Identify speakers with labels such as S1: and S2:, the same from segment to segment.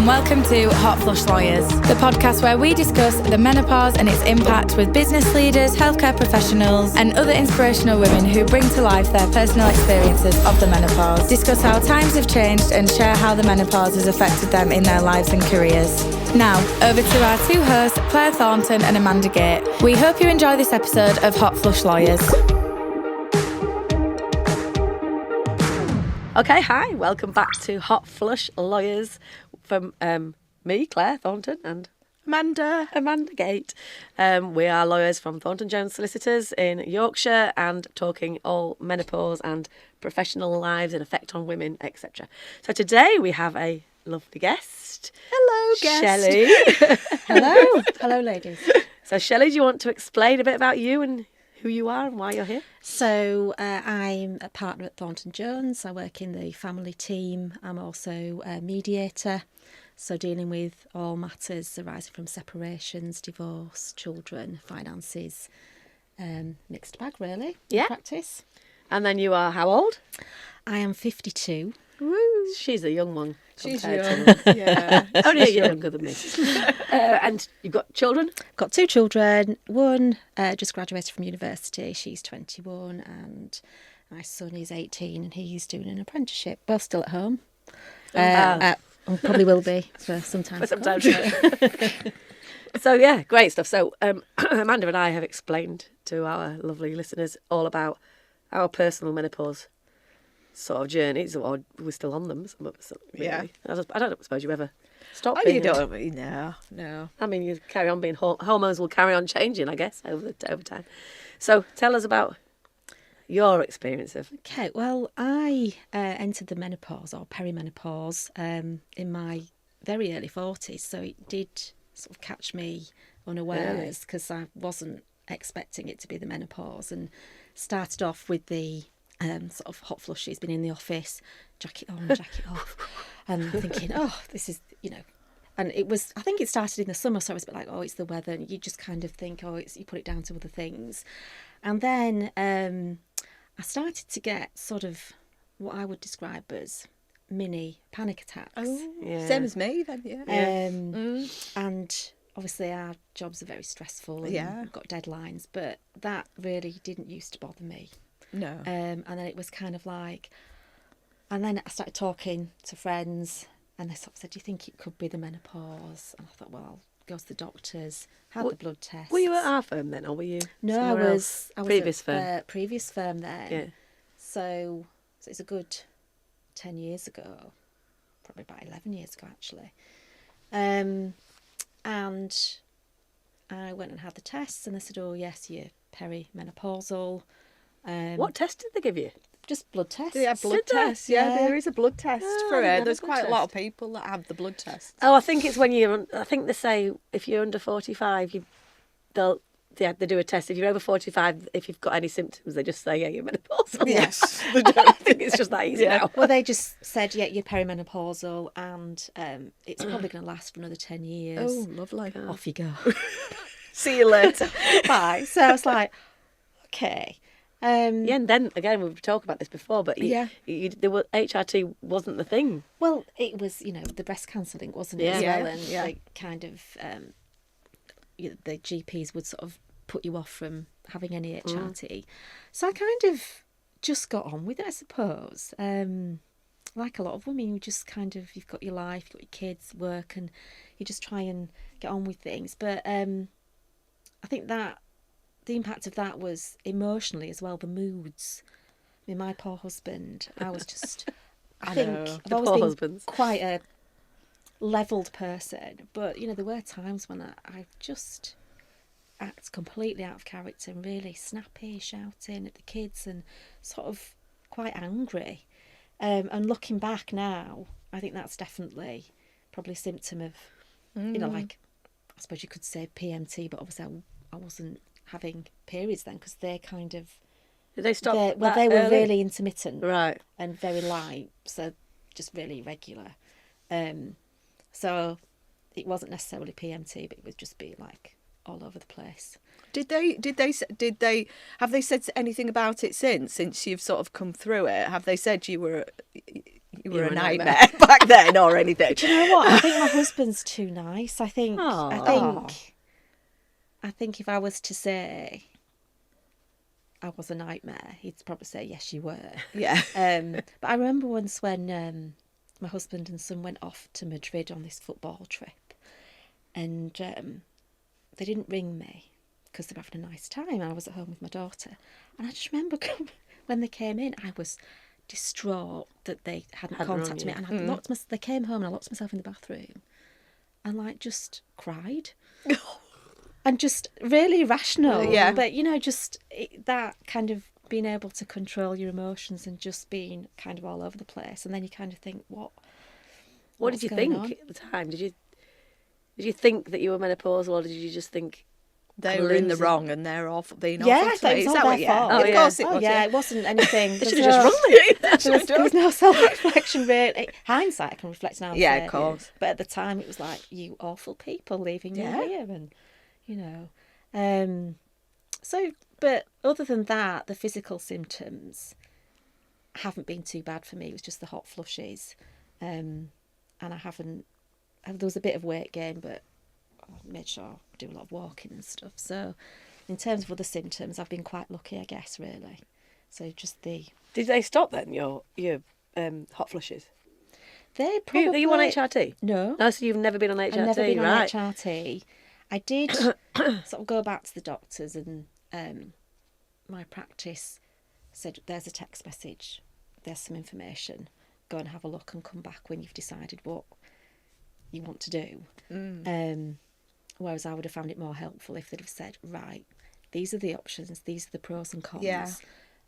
S1: and welcome to Hot Flush Lawyers, the podcast where we discuss the menopause and its impact with business leaders, healthcare professionals, and other inspirational women who bring to life their personal experiences of the menopause, discuss how times have changed, and share how the menopause has affected them in their lives and careers. Now, over to our two hosts, Clare Thornton and Amanda Gait. We hope you enjoy this episode of Hot Flush Lawyers.
S2: Okay, hi, welcome back to Hot Flush Lawyers from me, Clare Thornton, and Amanda Gait. We are lawyers from Thornton Jones Solicitors in Yorkshire and talking all menopause and professional lives and effect on women, etc. So today we have a lovely guest.
S3: Hello, guest.
S2: Shelley.
S3: Hello, ladies.
S2: So Shelley, do you want to explain a bit about you and who you are and why you're here?
S3: So I'm a partner at Thornton Jones. I work in the family team. I'm also a mediator, so dealing with all matters arising from separations, divorce, children, finances, mixed bag really.
S2: Yeah.
S3: In practice.
S2: And then you are how old?
S3: I am 52.
S2: Woo. She's a young one.
S4: She's
S2: compared
S4: young,
S2: to
S4: yeah.
S2: Only a year younger than me. And you've got children?
S3: Got two children. One just graduated from university. She's 21, and my son is 18, and he's doing an apprenticeship. Both still at home. And probably will be for some time.
S2: For some time. So yeah, great stuff. So Amanda and I have explained to our lovely listeners all about our personal menopause sort of journeys, or we're still on them. Really.
S4: Yeah.
S2: I don't suppose you ever stop.
S4: Oh,
S2: being
S4: you don't mean no.
S2: I mean, you carry on being hormones will carry on changing, I guess, over time. So tell us about your experience of.
S3: Okay, well, I entered the menopause or perimenopause in my very early 40s, so it did sort of catch me unawares because I wasn't expecting it to be the menopause, and started off with the sort of hot flushes, been in the office, jacket on, jacket off, and thinking, oh, this is, and it was, I think it started in the summer, so I was a bit like, oh, it's the weather, and you just kind of think, oh, you put it down to other things. And then I started to get sort of what I would describe as mini panic attacks.
S4: Oh,
S2: Yeah.
S4: same as me then, yeah.
S3: And obviously our jobs are very stressful and we've got deadlines, but that really didn't used to bother me.
S4: No.
S3: And then it was kind of like, and then I started talking to friends, and they sort of said, do you think it could be the menopause? And I thought, well, I'll go to the doctors, had the blood test.
S2: Were you at our firm then, or were you?
S3: No, I was
S2: previous
S3: at,
S2: firm.
S3: Previous firm then.
S2: Yeah.
S3: So it's a good 10 years ago, probably about 11 years ago actually. And I went and had the tests, and they said, oh yes, you're perimenopausal.
S2: What test did they give you?
S3: Just blood tests.
S4: Yeah, blood
S2: Did they?
S4: tests. Yeah, there is a blood test for
S2: I didn't
S4: it.
S2: have
S4: There's
S2: a blood
S4: quite a lot of
S2: test.
S4: people that have the blood test.
S2: Oh, I think it's when you're. I think they say if you're under 45, they do a test. If you're over 45, if you've got any symptoms, they just say you're menopausal.
S4: Yes.
S2: I think it's just that easy now.
S3: Well, they just said, yeah, you're perimenopausal, and it's probably going to last for another 10 years.
S4: Oh, lovely.
S3: Off you go.
S4: See you later.
S3: Bye. So I was like, okay.
S2: Yeah, and then again we've talked about this before, but there were HRT wasn't the thing.
S3: Well, it was, the breast cancer thing, wasn't it?
S2: Yeah.
S3: As well,
S4: Yeah,
S3: and
S4: yeah.
S3: like kind of the GPs would sort of put you off from having any HRT. So I kind of just got on with it, I suppose. Like a lot of women, you just kind of, you've got your life, you've got your kids, work, and you just try and get on with things. But I think that the impact of that was emotionally as well, the moods. I mean, my poor husband, I was just, I think I've
S2: The
S3: always
S2: poor
S3: been
S2: husbands.
S3: quite a levelled person, but there were times when I just act completely out of character and really snappy, shouting at the kids and sort of quite angry. And looking back now, I think that's definitely probably a symptom of, like, I suppose you could say PMT, but obviously I wasn't having periods then, because they kind of...
S2: Did they stop?
S3: They were
S2: early?
S3: really intermittent.
S2: Right.
S3: And very light, so just really irregular. So it wasn't necessarily PMT, but it would just be like all over the place.
S4: Did they have they said anything about it since you've sort of come through it? Have they said you were you were a
S2: a
S4: nightmare back then or anything.
S3: Do you know what? I think my husband's too nice. I think if I was to say I was a nightmare, he'd probably say, yes, you were.
S4: Yeah.
S3: But I remember once when my husband and son went off to Madrid on this football trip, and they didn't ring me because they were having a nice time, and I was at home with my daughter. And I just remember when they came in, I was distraught that they hadn't contacted me, and they came home and I locked myself in the bathroom and like just cried. And just really irrational.
S4: Yeah.
S3: But, you know, just that kind of being able to control your emotions and just being kind of all over the place. And then you kind of think, what
S2: did you think at the time? Did you think that you were menopausal, or did you just think
S4: they were in the wrong and they're being
S3: yeah,
S4: awful to me?
S3: It was
S4: Is
S3: all
S4: that
S3: their
S4: what?
S3: fault.
S4: Yeah. Of course it was.
S3: Yeah, it wasn't anything.
S2: They should have just rung me.
S3: There was no self-reflection, really. Hindsight, I can reflect now.
S4: Yeah, of course.
S3: But at the time, it was like, you awful people leaving me here, and you know. But other than that, the physical symptoms haven't been too bad for me. It was just the hot flushes, and I haven't. There was a bit of weight gain, but I made sure I do a lot of walking and stuff. So, in terms of other symptoms, I've been quite lucky, I guess, really. So just the.
S2: Did they stop then your hot flushes?
S3: They probably.
S2: Are you on HRT?
S3: No.
S2: No, so you've never been on HRT,
S3: I've never been on
S2: right?
S3: HRT. I did sort of go back to the doctors, and my practice said, there's a text message, there's some information, go and have a look and come back when you've decided what you want to do. Whereas I would have found it more helpful if they'd have said, right, these are the options, these are the pros and cons.
S4: Yeah.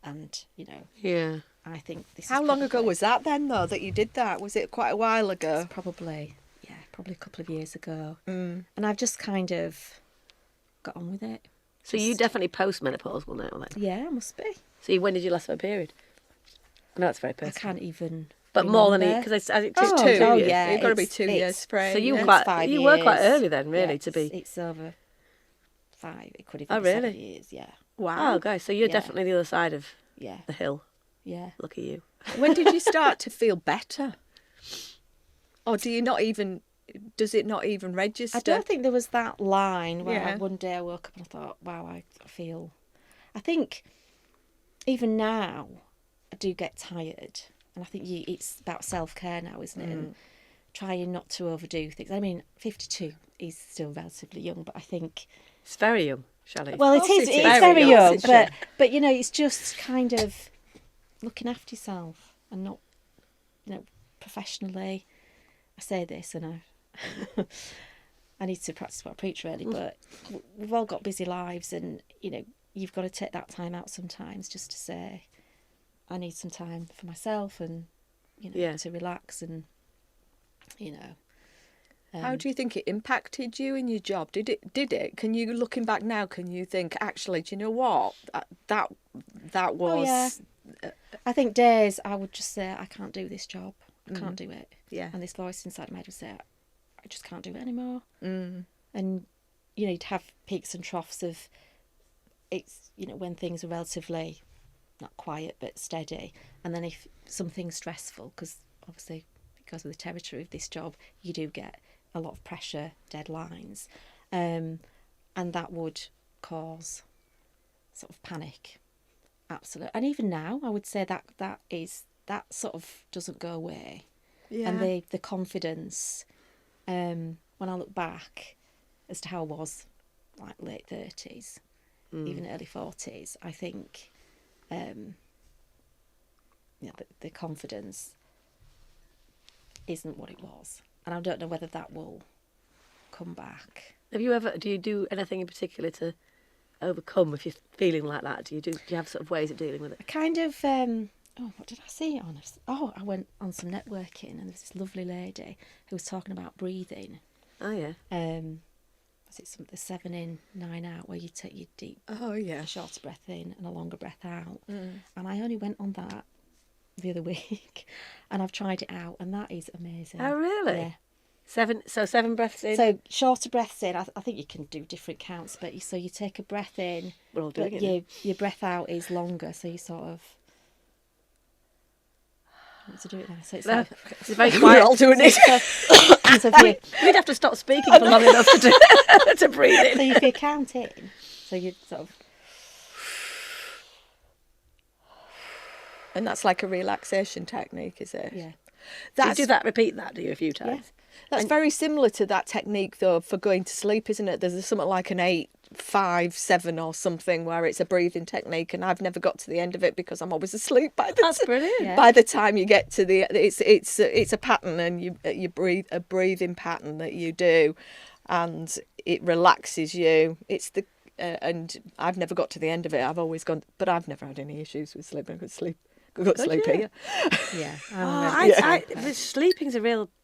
S3: And, you know,
S2: Yeah.
S3: I think this
S4: How
S3: is
S4: long ago
S3: probably-
S4: was that then, though, that you did that? Was it quite a while ago?
S3: It's probably a couple of years ago. And I've just kind of got on with it.
S2: So you definitely post-menopausal now then?
S3: Yeah, must be.
S2: So when did you last have a period? I know it's very
S3: I
S2: personal.
S3: can't even.
S2: But more than
S3: remember.
S2: because it
S4: It's
S2: took
S4: 2
S2: 2
S4: years.
S2: years.
S3: yeah.
S4: You've got to be
S3: It's-
S4: 2 years
S3: it's-
S4: frame.
S2: So you
S3: It's
S2: were
S3: 5
S2: you were quite
S3: years.
S2: early then, really,
S3: Yeah,
S2: to be.
S3: It's over 5. It could even
S2: Oh,
S3: be 7
S2: really?
S3: years. Yeah,
S2: Wow, guys. So you're
S3: Yeah.
S2: definitely the other side of
S3: yeah,
S2: the hill.
S3: yeah.
S2: Look at you.
S4: When did you start to feel better? Or do you not even? Does it not even register?
S3: I don't think there was that line where
S4: Yeah.
S3: one day I woke up and I thought, wow, I feel. I think even now I do get tired, and I think it's about self-care now, isn't it? And trying not to overdo things. I mean, 52 is still relatively young, but I think.
S2: It's very young, Shelley.
S3: Well,
S4: course
S3: it's
S4: it is.
S3: very
S4: Very young,
S3: young,
S4: isn't it?
S3: but you know, it's just kind of looking after yourself and not, you know, professionally. I say this, and I need to practice what I preach, really. But we've all got busy lives, and you know, you've got to take that time out sometimes just to say, I need some time for myself, and you know, to relax, and you know.
S4: How do you think it impacted you in your job? Did it? Can you, looking back now, can you think, actually, do you know what? That was...
S3: Oh, yeah. I think days I would just say, I can't do this job. I can't do it.
S4: Yeah.
S3: And this voice inside my head would say, I just can't do it anymore. And, you know, you'd have peaks and troughs of, it's, you know, when things are relatively, not quiet, but steady. And then if something's stressful, because obviously, because of the territory of this job, you do get a lot of pressure, deadlines, and that would cause sort of panic. Absolutely. And even now, I would say that sort of doesn't go away.
S4: Yeah.
S3: And the confidence, when I look back as to how I was like late 30s, even early 40s, I think the confidence isn't what it was. And I don't know whether that will come back.
S2: Do you do anything in particular to overcome if you're feeling like that? Do you have sort of ways of dealing with it?
S3: I kind of, what did I see on? I went on some networking, and there was this lovely lady who was talking about breathing.
S2: Oh, yeah.
S3: Was it the 7 in, 9 out, where you take your deep,
S4: a
S3: shorter breath in and a longer breath out? And I only went on that the other week, and I've tried it out, and that is amazing.
S2: Oh, really?
S3: Yeah.
S2: 7 breaths in.
S3: So shorter breaths in. I think you can do different counts, but you take a breath in,
S2: We're all
S3: but
S2: doing it.
S3: your breath out is longer, so you sort of. to do it now. So it's
S2: No,
S3: like,
S2: it's very quiet.
S4: We're all doing it.
S3: so if you,
S2: We'd have to stop speaking for long enough to breathe in.
S3: so if you count in, so you sort of.
S4: And that's like a relaxation technique, is it?
S3: Yeah.
S2: Do you do that? Repeat that, do you, a few times?
S4: That's very similar to that technique, though, for going to sleep, isn't it? There's something like an 8, 5, 7 or something where it's a breathing technique, and I've never got to the end of it because I'm always asleep by the
S2: That's brilliant.
S3: Yeah.
S4: By the time you get to the, it's a pattern, and you breathe a breathing pattern that you do, and it relaxes you. It's the and I've never got to the end of it. I've always gone, but I've never had any issues with sleeping. I could sleep. I've got sleep here.
S3: Yeah.
S2: Sleeping's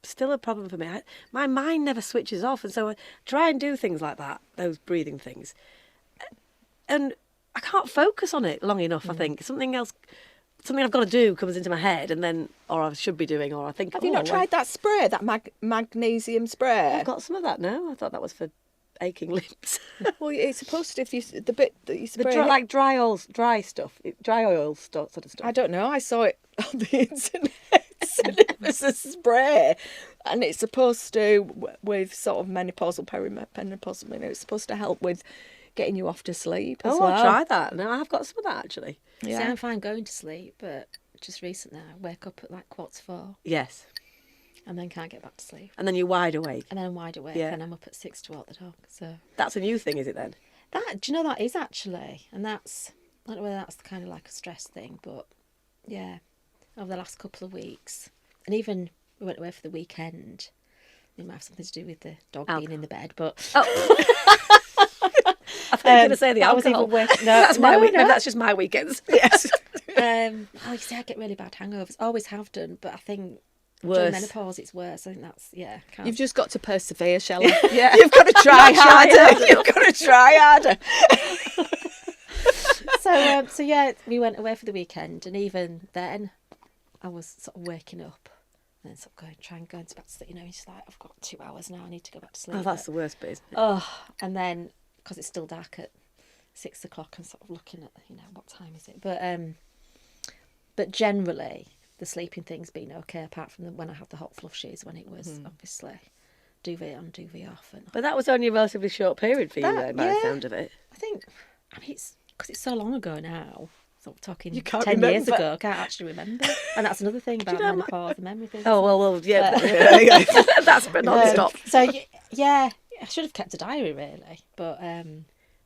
S2: still a problem for me. My mind never switches off, and so I try and do things like that, those breathing things, and I can't focus on it long enough. I think something else, something I've got to do comes into my head, and then, or I should be doing, or I think.
S4: Have you not tried that spray, that magnesium spray?
S2: I've got some of that now. I thought that was for aching lips.
S4: Well, it's supposed to, if you the bit that you spray,
S2: like dry oil stuff, sort of stuff.
S4: I don't know. I saw it on the internet. And it was a spray, and it's supposed to, with sort of menopausal, perimenopausal, it's supposed to help with getting you off to sleep as well.
S2: I'll try that. No, I've got some of that actually.
S3: Yeah. See, I'm fine going to sleep, but just recently I wake up at like 4:45.
S2: Yes.
S3: And then can't get back to sleep.
S2: And then you're wide awake.
S3: And then I'm wide awake, and I'm up at 6 to walk the dog. So
S2: that's a new thing, is it then?
S3: Do you know that is actually, and that's, I don't know whether that's kind of like a stress thing, but yeah, over the last couple of weeks, and even we went away for the weekend. It might have something to do with the dog being in the bed, but.
S2: I thought you were going to say the alcohol. That's my week. No, that's just my weekends.
S4: Yes.
S3: You see, I get really bad hangovers. Always have done, but I think during menopause it's worse. I think that's
S4: You've just got to persevere, Shelley.
S2: Yeah.
S4: You've got to try harder. You've got to try harder.
S3: So yeah, we went away for the weekend, and even then, I was sort of waking up and then sort of going to back to sleep. You know, it's like, I've got 2 hours now. I need to go back to sleep.
S2: Oh, that's the worst bit, isn't it?
S3: Oh, and then because it's still dark at 6 o'clock, I'm sort of looking at what time is it? But generally, the sleeping thing's been okay, apart from when I had the hot flushes, when it was obviously duvet on, duvet off.
S2: But that was only a relatively short period for you, then, by the sound of it.
S3: I mean, it's because it's so long ago now. So we're talking
S4: you can't
S3: 10
S4: remember.
S3: years ago. I can't actually remember. And that's another thing about menopause, the memory thing.
S2: Oh, well, yeah. That's been non-stop.
S3: So, yeah, I should have kept a diary, really. But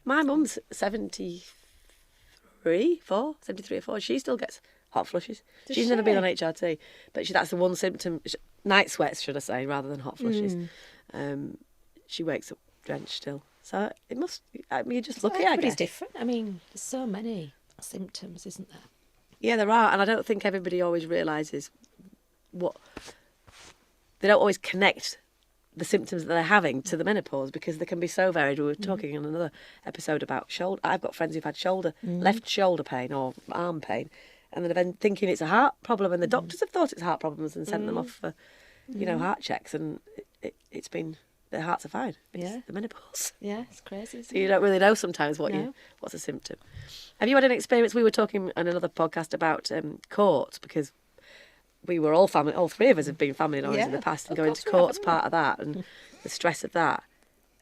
S2: my mum's 73 or 4. She still gets hot flushes. She's never been on HRT, but that's the one symptom. Night sweats, should I say, rather than hot flushes. She wakes up drenched still. So it must. I mean, you're just lucky. I guess.
S3: Everybody's different. I mean, there's so many symptoms, isn't there?
S2: Yeah, there are, and I don't think everybody always realises what. They don't always connect the symptoms that they're having to the menopause, because they can be so varied. We were talking in another episode about shoulder. I've got friends who've had left shoulder pain or arm pain, and they've been thinking it's a heart problem, and the doctors have thought it's heart problems and sent them off for, heart checks, and it's been. Their hearts are fine. It's the menopause.
S3: Yeah, it's crazy.
S2: So you don't really know sometimes what's a symptom. Have you had an experience? We were talking on another podcast about court, because we were all family. All three of us have been family lawyers in the past, and going to court's part of that, and the stress of that,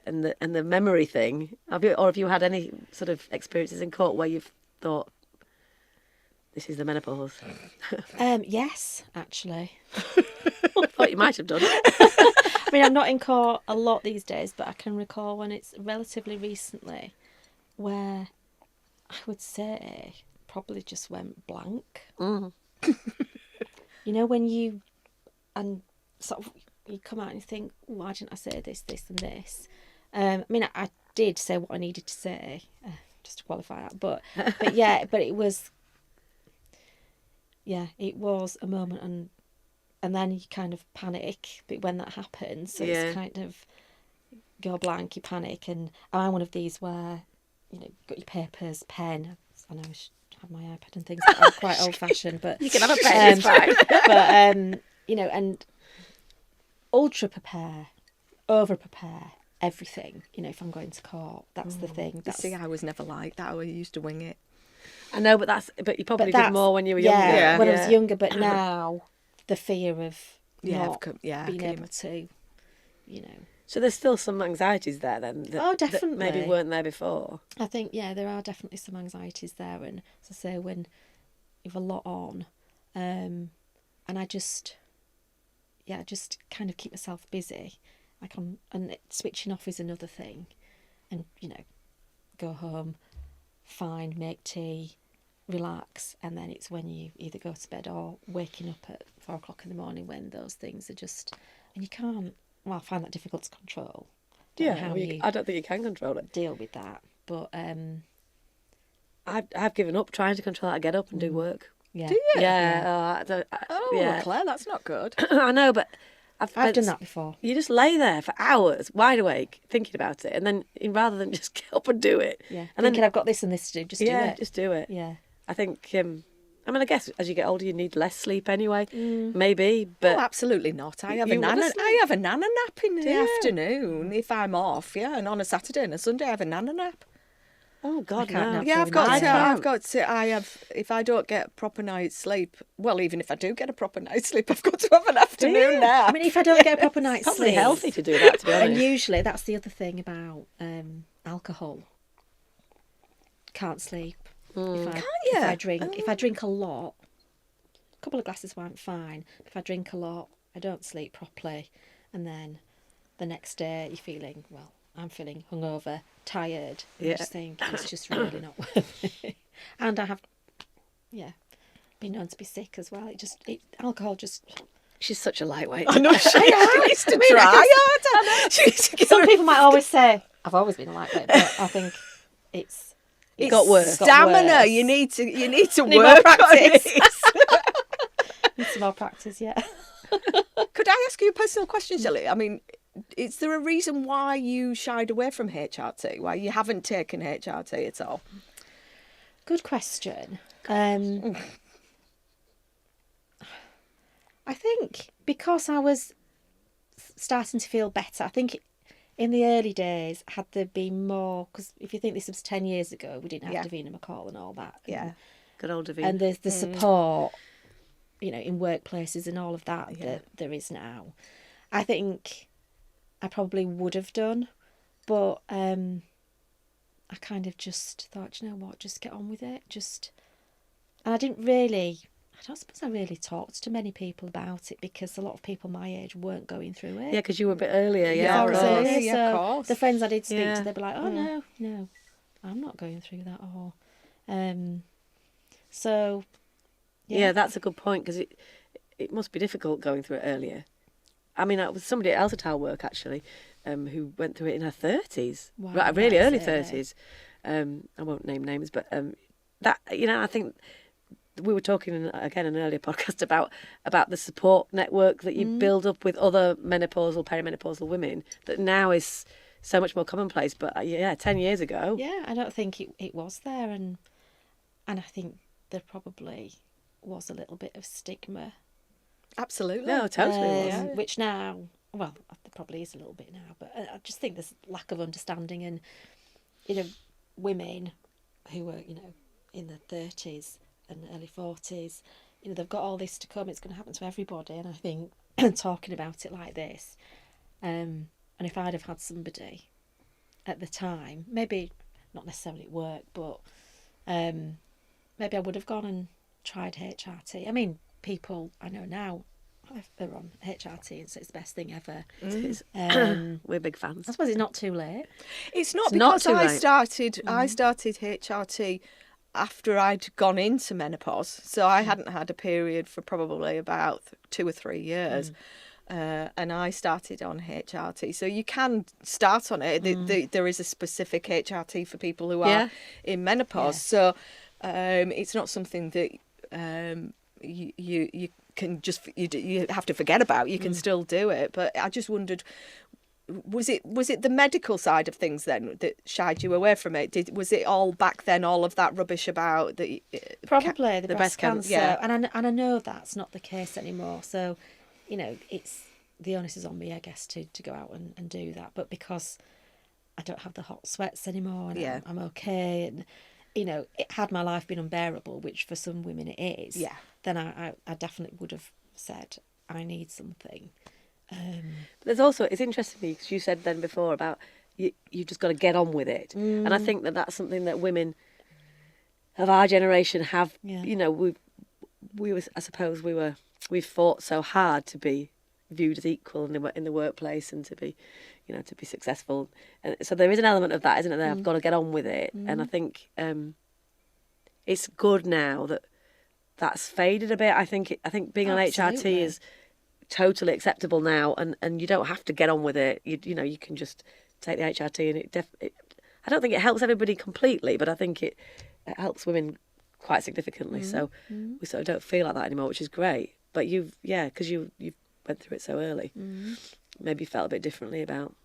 S2: and the memory thing. Have you had any sort of experiences in court where you've thought, this is the menopause?
S3: Yes, actually.
S2: I thought you might have done.
S3: I mean, I'm not in court a lot these days, but I can recall when it's relatively recently where I would say probably just went blank. You know, when you come out and you think, why didn't I say this, this and this? I mean, I did say what I needed to say, just to qualify that, but it was a moment, and then you kind of panic. But when that happens, so it's kind of go blank, you panic. And I'm one of these where, got your papers, pen. I know I should have my iPad and things, but I'm quite old-fashioned. But
S2: you can have a pen, it's fine.
S3: But, and ultra prepare, over prepare everything. If I'm going to court, that's the thing.
S4: See, I was never like that. I used to wing it.
S2: I know, but you probably did more when you were younger.
S3: Yeah, when I was younger, but now the fear of not
S4: I
S3: being
S4: can
S3: able to, you know.
S2: So there's still some anxieties there then? That
S3: Definitely.
S2: That maybe weren't there before?
S3: I think, there are definitely some anxieties there. And as I say, when you've a lot on, and I just kind of keep myself busy. And switching off is another thing. And, go home, fine, make tea, relax. And then it's when you either go to bed or waking up at 4 o'clock in the morning when those things are just... And you can't... Well, I find that difficult to control.
S2: I don't think you can control it.
S3: Deal with that. But
S2: I've given up trying to control it. I get up and do work.
S3: yeah.
S4: Do you?
S2: Yeah.
S4: Well, Claire, that's not good.
S2: I know, but
S3: I've done that before.
S2: You just lay there for hours, wide awake, thinking about it, and then rather than just get up and do it,
S3: Yeah.
S2: and
S3: Thinking
S2: then
S3: I've got this and this to do, just do it.
S2: just do it.
S3: Yeah.
S2: I think. I guess as you get older, you need less sleep anyway. Maybe, but
S4: absolutely not. I have
S2: You
S4: a
S2: want to
S4: nana.
S2: sleep?
S4: I have a nana nap in the
S2: you?
S4: afternoon if I'm off. Yeah, and on a Saturday and a Sunday, I have a nana nap.
S2: oh god,
S3: can't
S2: no.
S3: nap.
S4: Yeah,
S3: Absolutely.
S4: I have. If I don't get a proper night's sleep, well, even if I do get a proper night's sleep, I've got to have an afternoon nap.
S3: I mean, if I don't get a proper night's
S2: Probably
S3: sleep...
S2: healthy to do that, to be
S3: And
S2: honest.
S3: usually that's the other thing about alcohol. Can't sleep. If I drink a lot, a couple of glasses of wine, fine. If I drink a lot, I don't sleep properly. And then the next day I'm feeling hungover, tired. I just think it's just really not worth it. And I have, been known to be sick as well. Alcohol just...
S2: She's such a lightweight.
S4: I know she needs to try harder.
S3: Some people might always say, I've always been a lightweight, but I think it's
S2: got worse.
S4: Stamina.
S3: worse.
S4: You need to
S3: Need
S4: work
S3: more
S4: on
S3: practice.
S4: it.
S3: Need some more practice, yeah.
S4: Could I ask you a personal question, Shelley? I mean, is there a reason why you shied away from HRT? Why you haven't taken HRT at all?
S3: Good question. I think because I was starting to feel better. I think in the early days, had there been more... Because if you think this was 10 years ago, we didn't have Davina McCall and all that.
S2: Good old Davina.
S3: And there's the support, in workplaces and all of that that there is now. I think I probably would have done, but I kind of just thought, you know what, just get on with it. And I don't suppose I really talked to many people about it because a lot of people my age weren't going through it.
S2: Yeah, because you were a bit earlier.
S3: Yeah,
S2: of course.
S4: of course.
S3: The friends I did speak to, they'd be like, oh, no, I'm not going through that. Or, so,
S2: Yeah, that's a good point because it must be difficult going through it earlier. I mean, it was somebody else at our work actually who went through it in her 30s,
S3: Wow,
S2: really early
S3: that's
S2: 30s. I won't name names, but that I think we were talking again in an earlier podcast about the support network that you build up with other menopausal, perimenopausal women that now is so much more commonplace. But 10 years ago,
S3: I don't think it was there, and I think there probably was a little bit of stigma.
S4: Absolutely.
S2: no, totally was.
S3: Which now, well, there probably is a little bit now, but I just think there's lack of understanding, and women who were in their 30s and early 40s, they've got all this to come. It's going to happen to everybody, and I think talking about it like this, and if I'd have had somebody at the time, maybe not necessarily at work, but maybe I would have gone and tried HRT. I mean, people I know now are on HRT, and so it's the best thing ever.
S2: We're big fans.
S3: I suppose it's not too late.
S4: It's not
S2: It's not
S4: because
S2: too
S4: I
S2: late.
S4: started HRT after I'd gone into menopause, so I hadn't had a period for probably about 2 or 3 years. And I started on HRT, so you can start on it. There is a specific HRT for people who are in menopause, so it's not something that you can just you have to forget about. You can still do it, but I just wondered, was it the medical side of things then that shied you away from it? Was it all back then, all of that rubbish about the
S3: Probably the breast
S2: cancer,
S3: cancer, and I know that's not the case anymore. So, it's the onus is on me, I guess, to go out and do that. But because I don't have the hot sweats anymore, and I'm okay, and had my life been unbearable, which for some women it is, then I definitely would have said, I need something.
S2: But there's also, it's interesting to me because you said then before about you've just got to get on with it. And I think that that's something that women of our generation have, you know, we've fought so hard to be viewed as equal in the workplace and to be, you know, to be successful. And so there is an element of that, isn't it? That I've got to get on with it. And I think it's good now that that's faded a bit. I think being on HRT is totally acceptable now, and you don't have to get on with it. You know, you can just take the HRT, and I don't think it helps everybody completely, but I think it helps women quite significantly. So we sort of don't feel like that anymore, which is great. But because you went through it so early, maybe felt a bit differently about.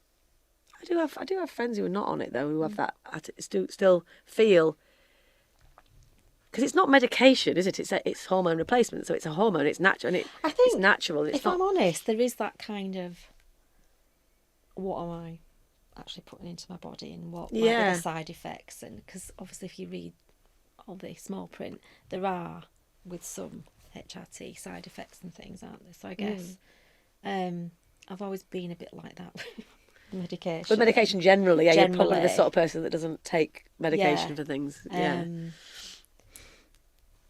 S2: I do have friends who are not on it though, who have that still feel. Because it's not medication, is it? It's hormone replacement, so it's a hormone. It's natural, and
S3: I think
S2: it's natural.
S3: If I'm honest, there is that kind of, what am I actually putting into my body, and what might be the side effects? And because obviously, if you read all the small print, there are with some HRT side effects and things, aren't there? So I guess I've always been a bit like that. Medication.
S2: But medication generally, you're probably the sort of person that doesn't take medication for things.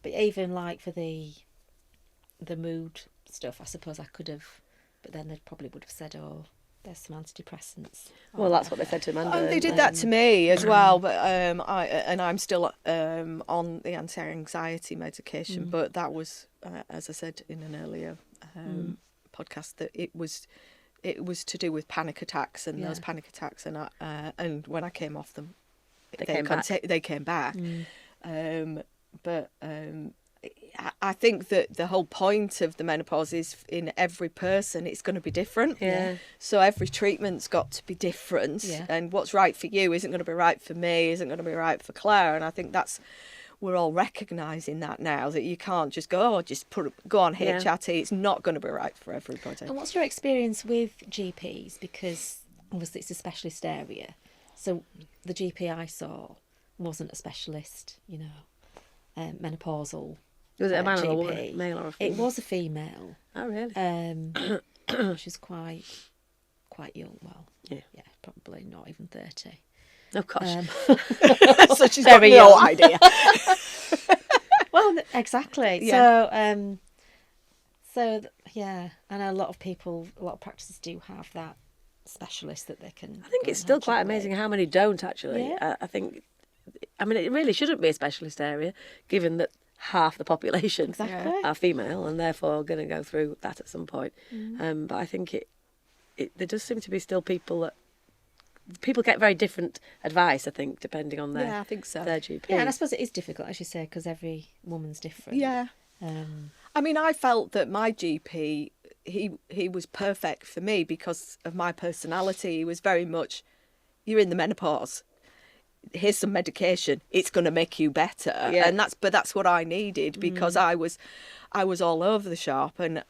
S3: But even like for the mood stuff, I suppose I could have, but then they probably would have said, "Oh, there's some antidepressants."
S2: Well, that's what they said to Amanda.
S4: Oh, they did that to me as well, but I'm still on the anti-anxiety medication. But that was, as I said in an earlier podcast, that it was to do with panic attacks, and those panic attacks, and when I came off them, they came back. But I think that the whole point of the menopause is in every person it's going to be different. So every treatment's got to be different, and what's right for you isn't going to be right for me, isn't going to be right for Claire. And I think we're all recognising that now, that you can't just go, go on HRT. It's not going to be right for everybody.
S3: And what's your experience with GPs? Because obviously it's a specialist area. So the GP I saw wasn't a specialist, you know, menopausal.
S2: Was it a man
S3: GP.
S2: or a woman? Male or a female?
S3: It was a female.
S2: Oh, really?
S3: She's quite young. Well, yeah, probably not even 30.
S2: Oh, gosh.
S4: So she's got no idea.
S3: Well, exactly. Yeah. So yeah, and a lot of practices do have that specialist that they can.
S2: I think it's still quite amazing how many don't actually.
S3: Yeah.
S2: I mean, it really shouldn't be a specialist area, given that half the population are female and therefore going to go through that at some point. But I think there does seem to be still people get very different advice, I think, depending on their,
S4: I think so.
S2: their GP.
S3: Yeah, and I suppose it is difficult, as you say, because every woman's different.
S4: Yeah. I mean, I felt that my GP, he was perfect for me because of my personality. He was very much, you're in the menopause. Here's some medication. It's going to make you better. Yeah. And that's what I needed, because I was all over the shop, and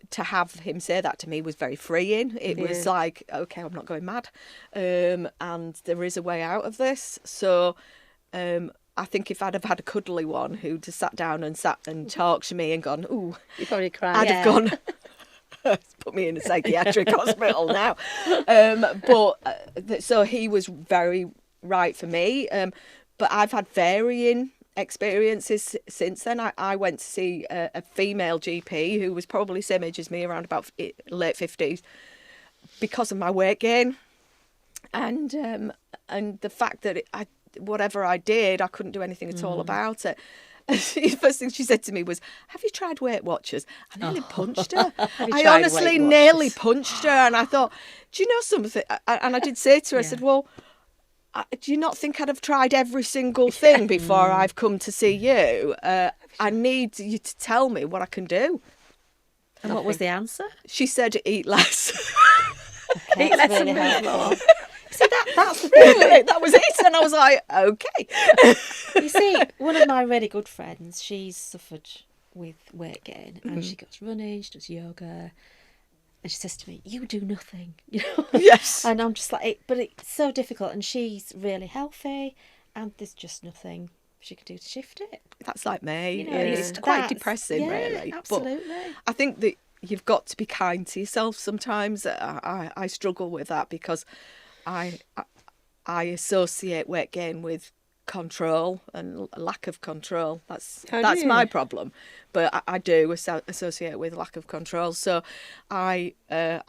S4: to have him say that to me was very freeing. It was like, okay, I'm not going mad, and there is a way out of this. So I think if I'd have had a cuddly one who just sat down and talked to me and gone, ooh,
S2: you probably cried.
S4: I'd have gone. Put me in a psychiatric hospital now. So he was very right for me. But I've had varying experiences since then. I went to see a female GP who was probably same age as me, around about late 50s, because of my weight gain, and the fact that whatever I did, I couldn't do anything at all about it. And the first thing she said to me was, "Have you tried Weight Watchers?" I nearly punched her. I honestly nearly punched her, and I thought, do you know something? And I did say to her, I said, well, do you not think I'd have tried every single thing before I've come to see you? I need you to tell me what I can do.
S3: And what was the answer?
S4: She said, eat less.
S3: Okay,
S2: Eat less
S3: really
S2: and move
S3: helpful.
S2: more.
S3: See, that's the thing.
S4: That was it. And I was like, okay.
S3: You see, one of my really good friends, she's suffered with weight gain, and she goes running, she does yoga, and she says to me, "You do nothing," you know.
S4: Yes.
S3: And I'm just like, but it's so difficult, and she's really healthy, and there's just nothing she could do to shift it.
S4: That's like me.
S3: You know,
S4: It's quite depressing, really.
S3: Absolutely.
S4: But I think that you've got to be kind to yourself sometimes. I struggle with that because I associate weight gain with control and lack of control. That's my problem. But I do associate with lack of control. So I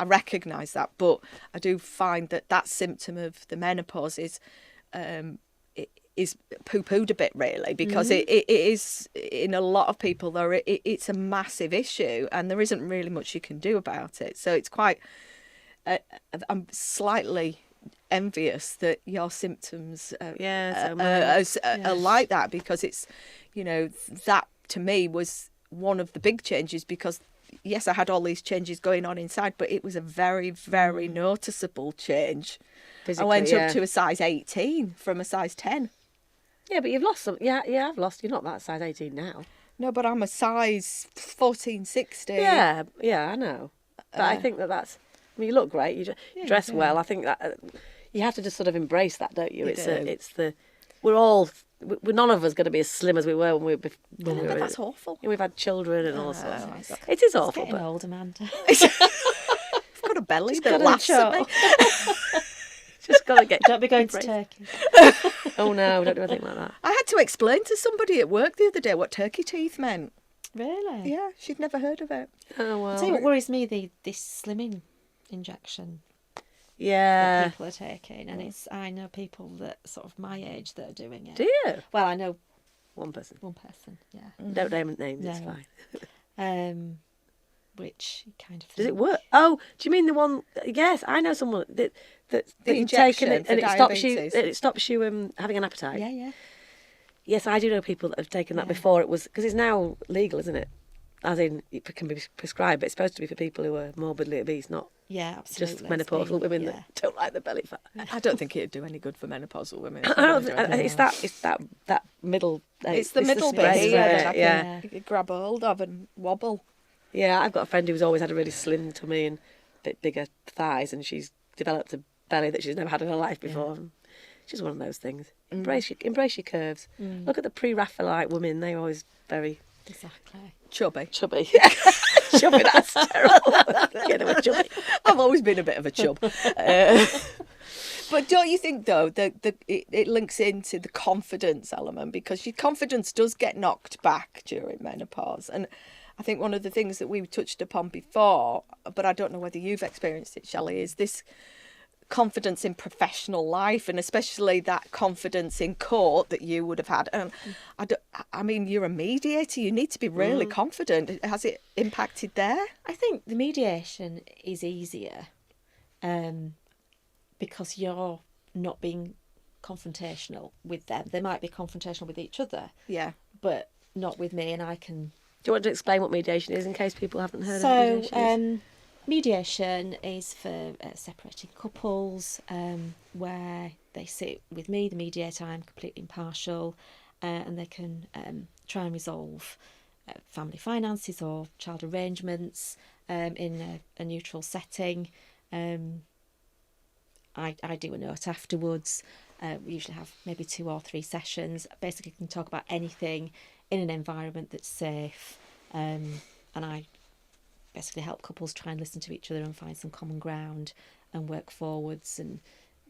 S4: recognise that. But I do find that symptom of the menopause is poo-pooed a bit, really, because it is, in a lot of people, though, it's a massive issue and there isn't really much you can do about it. So it's quite, I'm slightly envious that your symptoms are like that, because it's, that to me was one of the big changes, because yes, I had all these changes going on inside, but it was a very, very noticeable change. Physically, I went up to a size 18 from a size 10.
S2: Yeah, but you've lost some. Yeah, I've lost. You're not that size 18 now.
S4: No, but I'm a size 14, 16.
S2: Yeah, I know. But I think that's. I mean, you look great. You dress well. I think that you have to just sort of embrace that, don't you? We're none of us going to be as slim as we were when we were.
S4: But that's awful.
S2: We've had children and all sorts of stuff. It is awful.
S3: Getting old, Amanda.
S4: I've got a belly that laughs at me.
S2: Just got to get.
S3: Don't be going to Turkey.
S2: Oh no, don't do anything like that.
S4: I had to explain to somebody at work the other day what turkey teeth meant.
S3: Really?
S4: Yeah, she'd never heard of it.
S2: Oh well.
S3: I'll tell you what worries me, this slimming injection.
S2: Yeah.
S3: That people are taking, and I know people that sort of my age that are doing it.
S2: Do you?
S3: Well, I know
S2: one person.
S3: Yeah.
S2: Don't name names.
S3: No.
S2: It's fine.
S3: Which kind of.
S2: Does it work? Oh, do you mean the one? Yes, I know someone that you've taken it and it stops you having an appetite.
S3: Yeah.
S2: Yes, I do know people that have taken that before it was, because it's now legal, isn't it? As in, it can be prescribed, but it's supposed to be for people who are morbidly obese, not
S3: absolutely.
S2: just menopausal women that don't like the belly fat.
S4: I don't think it'd do any good for menopausal women.
S2: It's that middle.
S4: It's the middle bit here that you grab a hold of and wobble.
S2: Yeah, I've got a friend who's always had a really slim tummy and a bit bigger thighs, and she's developed a belly that she's never had in her life before. Yeah. She's one of those things. Embrace your curves. Look at the pre-Raphaelite women; they're always very
S4: chubby.
S2: Chubby, that's terrible. Yeah, they were chubby.
S4: I've always been a bit of a chub. But don't you think, though, that it links into the confidence element, because your confidence does get knocked back during menopause? And I think one of the things that we touched upon before, but I don't know whether you've experienced it, Shelley, is this confidence in professional life, and especially that confidence in court that you would have had. And I mean, you're a mediator. You need to be really confident. Has it impacted there?
S3: I think the mediation is easier because you're not being confrontational with them. They might be confrontational with each other.
S4: Yeah.
S3: But not with me, and I can...
S2: Do you want to explain what mediation is in case people haven't heard of mediation?
S3: So, mediation is for separating couples where they sit with me, the mediator. I'm completely impartial, and they can try and resolve family finances or child arrangements in a neutral setting. I do a note afterwards. We usually have maybe 2 or 3 sessions. Basically, can talk about anything in an environment that's safe, and I basically help couples try and listen to each other and find some common ground and work forwards, and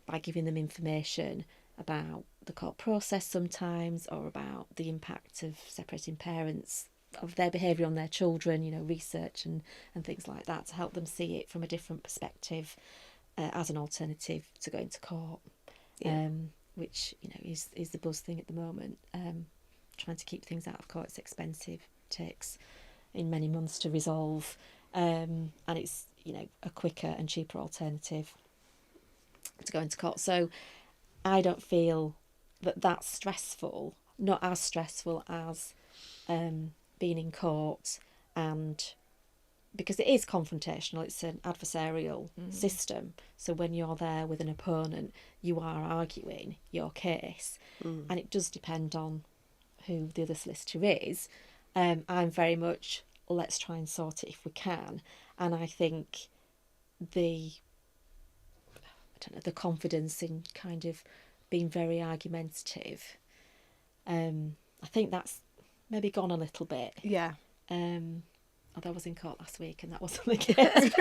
S3: by giving them information about the court process sometimes, or about the impact of separating parents, of their behaviour on their children, research and things like that, to help them see it from a different perspective as an alternative to going to court, which is the buzz thing at the moment. Trying to keep things out of court, it's expensive, takes in many months to resolve, and it's a quicker and cheaper alternative to going to court. So I don't feel that that's stressful, not as stressful as being in court, and because it is confrontational, it's an adversarial system. So when you're there with an opponent, you are arguing your case, and it does depend on who the other solicitor is. I'm very much, let's try and sort it if we can. And I think the confidence in kind of being very argumentative I think that's maybe gone a little bit.
S4: Yeah.
S3: Although I was in court last week and that wasn't the case.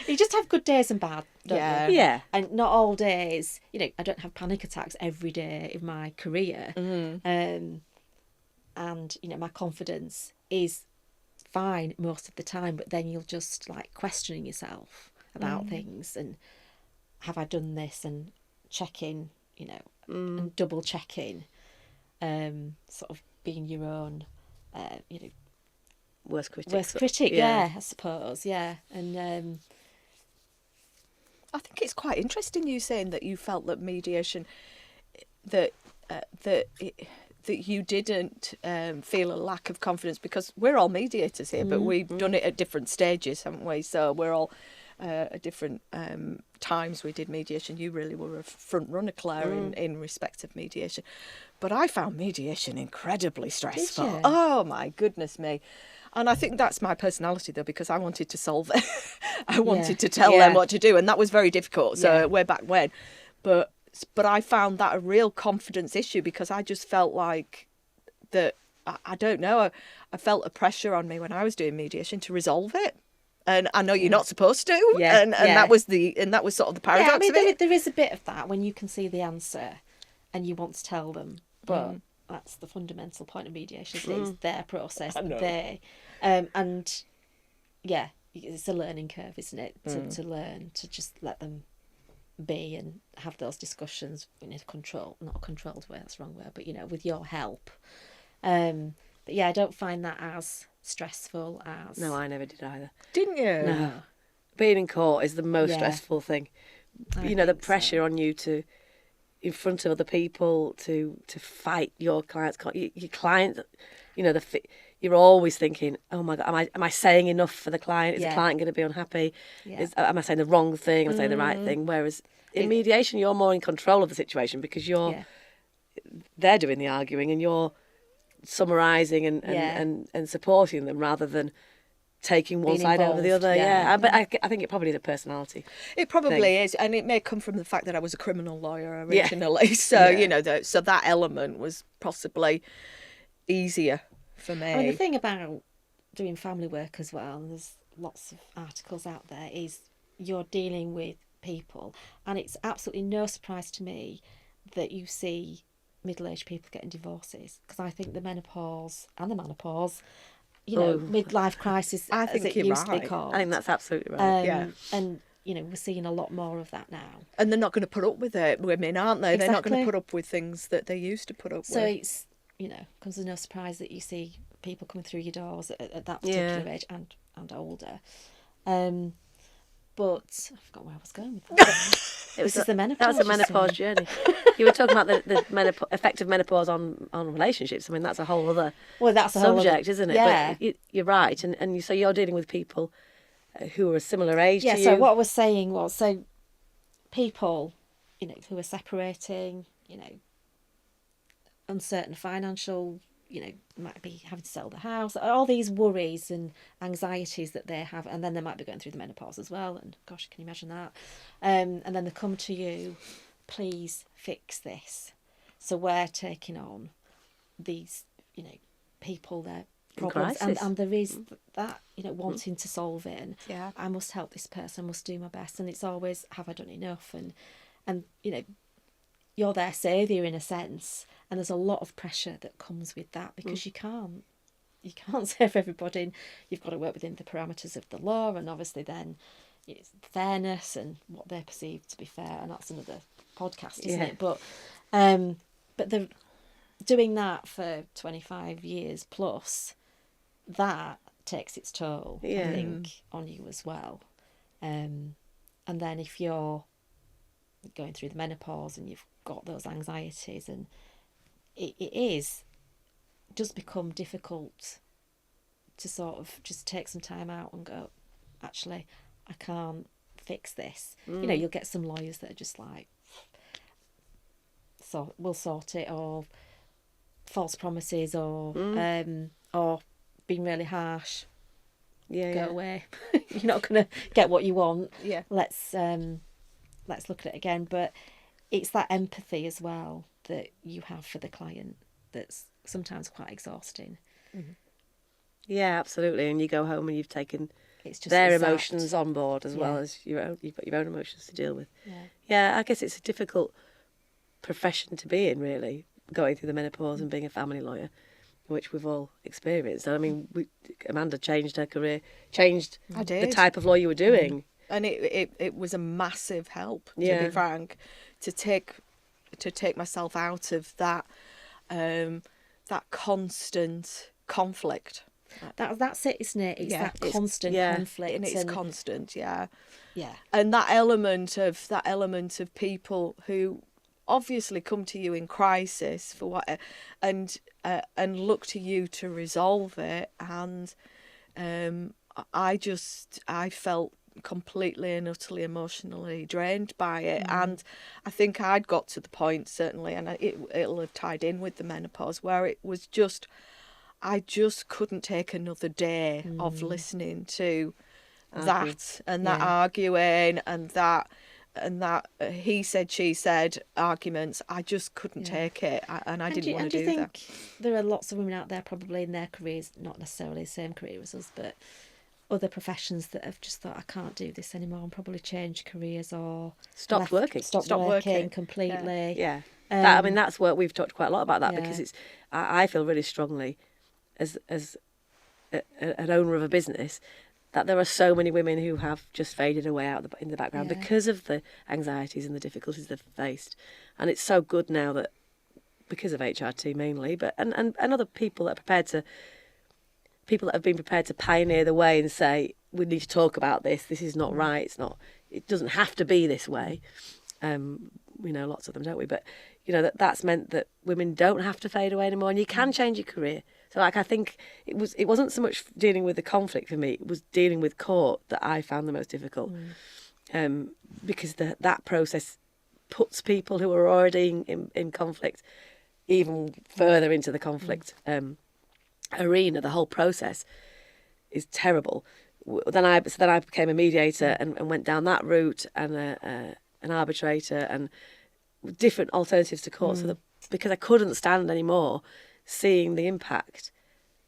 S3: You just have good days and bad, don't you?
S2: Yeah.
S3: And not all days, I don't have panic attacks every day in my career. And, my confidence is fine most of the time, but then you'll just like questioning yourself about things and have I done this and checking, and double checking, sort of being your own,
S2: worst critic.
S3: I suppose, and
S4: I think it's quite interesting you saying that you felt that mediation, that you didn't feel a lack of confidence, because we're all mediators here, but we've done it at different stages, haven't we? So we're all at different times we did mediation. You really were a front runner, Clare, in respect of mediation. But I found mediation incredibly stressful.
S3: Did you?
S4: Oh my goodness me. And I think that's my personality, though, because I wanted to solve it. I wanted to tell them what to do, and that was very difficult. So way back when. But I found that a real confidence issue, because I just felt like that, I don't know, I felt a pressure on me when I was doing mediation to resolve it. And I know you're not supposed to.
S3: Yeah.
S4: And that was sort of the paradox of it.
S3: There is a bit of that when you can see the answer and you want to tell them, but that's the fundamental point of mediation. It's their process. And it's a learning curve, isn't it? To learn to just let them be and have those discussions in a not a controlled way, that's the wrong word, but with your help. But I don't find that as stressful as...
S2: No, I never did either.
S4: Didn't you?
S2: No. Being in court is the most stressful thing. The pressure on you to, in front of other people, to fight your client's... Your client, you're always thinking, oh my God, am I saying enough for the client? Is the client going to be unhappy? Am I saying the wrong thing? Am I saying the right thing? Whereas in mediation, you're more in control of the situation, because they're doing the arguing and you're summarising and supporting them, rather than taking one side over the other. But I think it probably is a personality.
S4: It probably is, and it may come from the fact that I was a criminal lawyer originally. So so that element was possibly easier for me.
S3: I mean, the thing about doing family work as well, and there's lots of articles out there, is you're dealing with people, and it's absolutely no surprise to me that you see middle-aged people getting divorces, because I think the menopause, midlife crisis,
S4: I think
S3: as it
S4: you're
S3: used to be
S4: right.
S3: called.
S2: I think that's absolutely right.
S3: And we're seeing a lot more of that now.
S4: And they're not going to put up with it, women, aren't they?
S3: Exactly.
S4: They're not going to put up with things that they used to put up with.
S3: So it's, comes as no surprise that you see people coming through your doors at that particular age and older. But I forgot where I was going with that. The menopause.
S2: That was the menopause journey. You were talking about the effect of menopause on relationships. I mean, that's a whole other subject, isn't it?
S3: Yeah.
S2: But you're right, and so you're dealing with people who are a similar age to you.
S3: So what I was saying was, people, who are separating, uncertain financial, might be having to sell the house, all these worries and anxieties that they have, and then they might be going through the menopause as well, and gosh, can you imagine that? And then they come to you, please fix this. So we're taking on these, people, their problems, and there is that, wanting to solve it, and I must help this person, I must do my best, and it's always, have I done enough? And you're their saviour in a sense, and there's a lot of pressure that comes with that, because you can't save everybody, and you've got to work within the parameters of the law, and obviously then fairness and what they perceive to be fair, and that's another podcast, isn't it? But the doing that for 25 years plus, that takes its toll, I think, on you as well. And then if you're going through the menopause and you've got those anxieties, and it does become difficult to sort of just take some time out and go, actually, I can't fix this. You'll get some lawyers that are just like, so we'll sort it, or false promises, or being really harsh. Go away. You're not going to get what you want. Let's look at it again. But it's that empathy as well that you have for the client that's sometimes quite exhausting.
S2: Yeah, absolutely. And you go home and you've taken
S3: It's just
S2: their
S3: exact.
S2: emotions on board as well as your own. You've got your own emotions to deal with. Yeah, I guess it's a difficult profession to be in, really, going through the menopause and being a family lawyer, which we've all experienced. I mean, Amanda changed her career, changed the type of law you were doing.
S4: And it was a massive help, to be frank, to take myself out of that constant conflict.
S3: That's it, isn't it? It's that constant conflict,
S4: and it's constant, yeah.
S3: Yeah.
S4: And that element of people who obviously come to you in crisis for what, and look to you to resolve it. And I felt completely and utterly emotionally drained by it. And I think I'd got to the point, certainly, and it'll have tied in with the menopause, where it was just, I just couldn't take another day of listening to that and that arguing and that he said, she said arguments. I just couldn't take it, and I didn't want to do that.
S3: And do you think there are lots of women out there probably in their careers, not necessarily the same career as us, but other professions that have just thought, I can't do this anymore, and probably changed careers or
S2: Stopped working
S3: completely.
S2: Yeah. I mean, that's what we've talked quite a lot about that, because it's. I feel really strongly, as an owner of a business, that there are so many women who have just faded away out in the background because of the anxieties and the difficulties they've faced. And it's so good now that, because of HRT mainly, but and other people that are people that have been prepared to pioneer the way and say, we need to talk about this. This is not right. It doesn't have to be this way. We know lots of them, don't we? But that's meant that women don't have to fade away anymore, and you can change your career. So, I think it wasn't so much dealing with the conflict for me; it was dealing with court that I found the most difficult, because that process puts people who are already in conflict even further into the conflict arena. The whole process is terrible. Then I became a mediator and went down that route, and an arbitrator, and different alternatives to court, so that, because I couldn't stand anymore seeing the impact,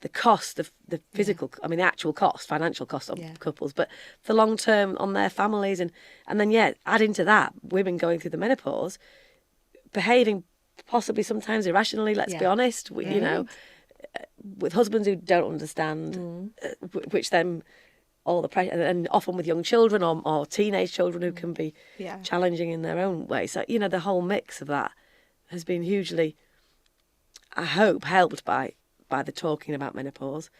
S2: the cost of the physical, I mean the actual cost, financial cost of couples, but the long term on their families, and then adding to that, women going through the menopause, behaving possibly sometimes irrationally, let's be honest, with husbands who don't understand, which then all the pressure, and often with young children or teenage children who can be challenging in their own way. So, the whole mix of that has been hugely, I hope, helped by the talking about menopause,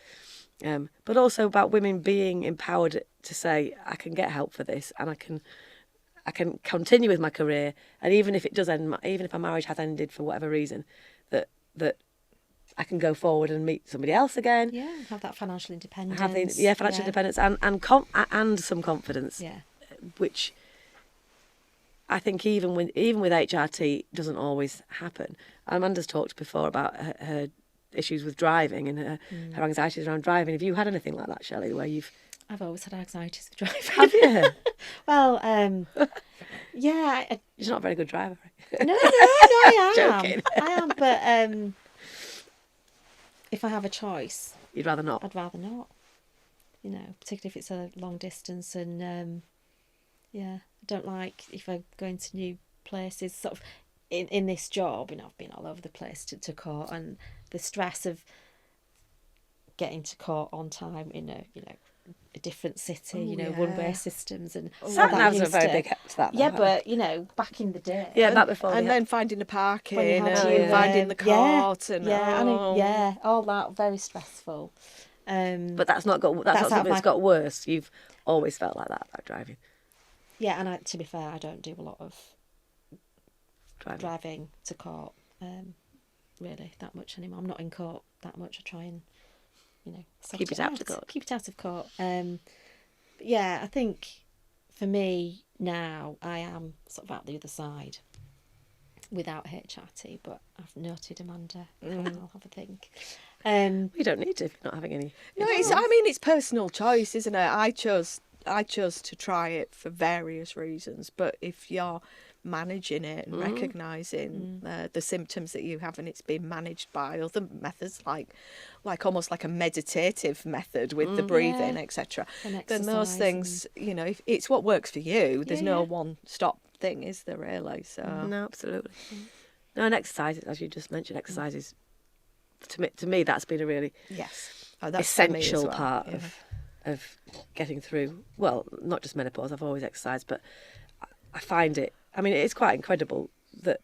S2: but also about women being empowered to say, I can get help for this, and I can continue with my career, and even if it does end, even if my marriage has ended for whatever reason, that I can go forward and meet somebody else again.
S3: Yeah, have that financial independence.
S2: Financial independence and some confidence.
S3: Yeah,
S2: which I think even with HRT doesn't always happen. Amanda's talked before about her issues with driving and her anxieties around driving. Have you had anything like that, Shelley, where you've...
S3: I've always had anxieties with driving.
S2: Have you?
S3: Well, yeah.
S2: You're not a very good driver.
S3: No, I am.
S2: Joking.
S3: I am, but if I have a choice...
S2: You'd rather not?
S3: I'd rather not. Particularly if it's a long distance, and I don't like if I go into new places, sort of in this job, I've been all over the place to court, and the stress of getting to court on time in a different city, one-way systems and
S2: sat navs are very big help to that.
S3: Yeah, but back in the day,
S2: back before,
S4: and then finding the parking and finding the court,
S3: all that, very stressful.
S2: But that's not something that's got worse. You've always felt like that about driving.
S3: Yeah, and to be fair, I don't do a lot of driving to court, really, that much anymore. I'm not in court that much. I try and,
S2: keep it out of court.
S3: Keep it out of court. I think for me now, I am sort of out the other side without HRT, but I've noted, Amanda, I'll have a think.
S2: You don't need to if you're not having any.
S4: No, it's personal choice, isn't it? I chose I chose to try it for various reasons, but if you're managing it and recognising the symptoms that you have, and it's being managed by other methods like almost like a meditative method with the breathing, etc., then those things, you know, if it's what works for you, there's no one stop thing, is there really? So
S2: no, absolutely. No, and exercise, as you just mentioned, exercise is, to me that's been a really essential part of getting through, well, not just menopause, I've always exercised, but I find it, I mean, it's quite incredible that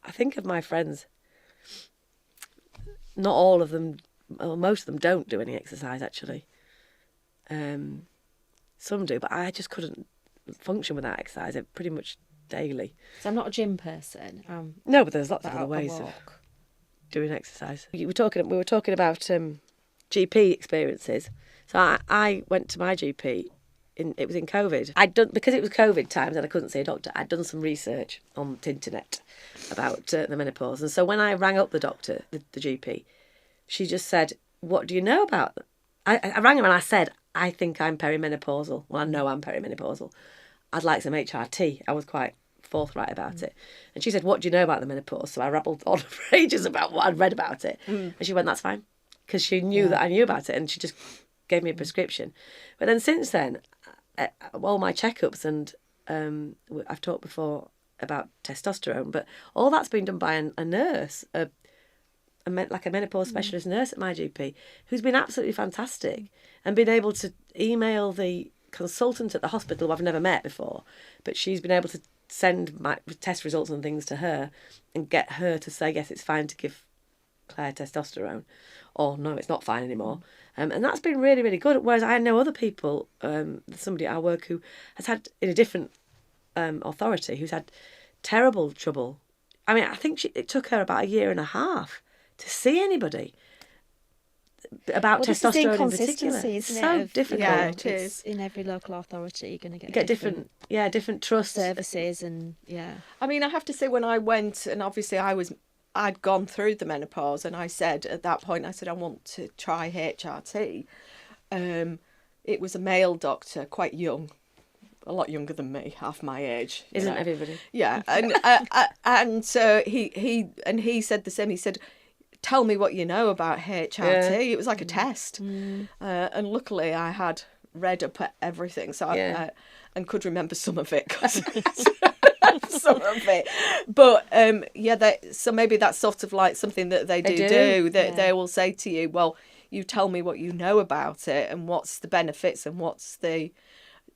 S2: I think of my friends, not all of them, well, most of them don't do any exercise actually. Some do, but I just couldn't function without exercise pretty much daily.
S3: So I'm not a gym person.
S2: No, but there's lots of other ways of doing exercise. We were talking about GP experiences. So I went to my GP. It was in COVID. Because it was COVID times and I couldn't see a doctor, I'd done some research on the internet about the menopause. And so when I rang up the doctor, the GP, she just said, "What do you know about them?" I rang her and I said, "I think I'm perimenopausal. Well, I know I'm perimenopausal. I'd like some HRT." I was quite forthright about it. And she said, "What do you know about the menopause?" So I rabbled on for ages about what I'd read about it. And she went, "That's fine." Because she knew that I knew about it, and she just gave me a prescription. But then since then, all my checkups, and I've talked before about testosterone, but all that's been done by a nurse, like a menopause specialist nurse at my GP, who's been absolutely fantastic, and been able to email the consultant at the hospital who I've never met before, but she's been able to send my test results and things to her and get her to say, yes, it's fine to give Claire testosterone, or no, it's not fine anymore. And that's been really, really good. Whereas I know other people, somebody at our work who has had, in a different authority, who's had terrible trouble. I mean, I think it took her about 1.5 years to see anybody about testosterone in particular. It's so difficult.
S3: Yeah, it is. In every local authority, you're going to get
S2: different trust
S3: services, and
S4: I mean, I have to say, when I went, and obviously I'd gone through the menopause, and I said at that point, I want to try HRT. It was a male doctor, quite young, a lot younger than me, half my age.
S2: Isn't everybody?
S4: Yeah, and he said the same. He said, "Tell me what you know about HRT." Yeah. It was like a test, and luckily I had read up at everything, so I and could remember some of it. Some of it, but so maybe that's sort of like something that they do. That they will say to you, "Well, you tell me what you know about it, and what's the benefits, and what's the,"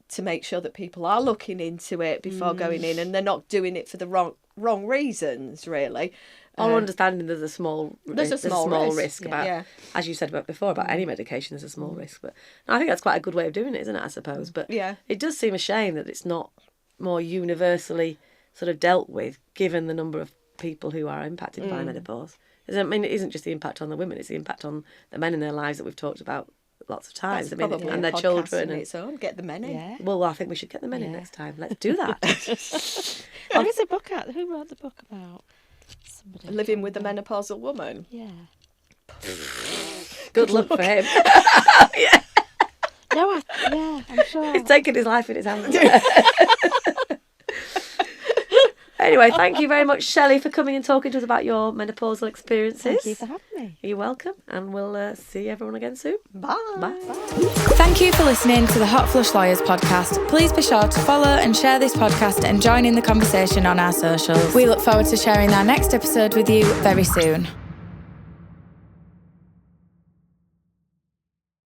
S4: to make sure that people are looking into it before going in, and they're not doing it for the wrong reasons, really.
S2: Our understanding there's a small risk about, as you said before, about any medication, there's a small risk. But I think that's quite a good way of doing it, isn't it, I suppose? But it does seem a shame that it's not more universally sort of dealt with, given the number of people who are impacted by menopause. I mean, it isn't just the impact on the women, it's the impact on the men in their lives that we've talked about lots of times.
S4: That's probably
S2: and their children.
S4: And its own. Get the men in.
S3: Yeah.
S2: Well, I think we should get the men in next time. Let's do that.
S3: There is a book out. Who wrote the book about somebody
S4: living with a menopausal woman?
S3: Yeah.
S2: Good luck for him.
S3: Yeah. No, I'm sure.
S2: He's taken his life in his hands. Anyway, thank you very much, Shelley, for coming and talking to us about your menopausal experiences.
S3: Thank you for having me.
S2: You're welcome, and we'll see everyone again soon.
S4: Bye.
S2: Bye.
S1: Thank you for listening to the Hot Flush Lawyers podcast. Please be sure to follow and share this podcast and join in the conversation on our socials. We look forward to sharing our next episode with you very soon.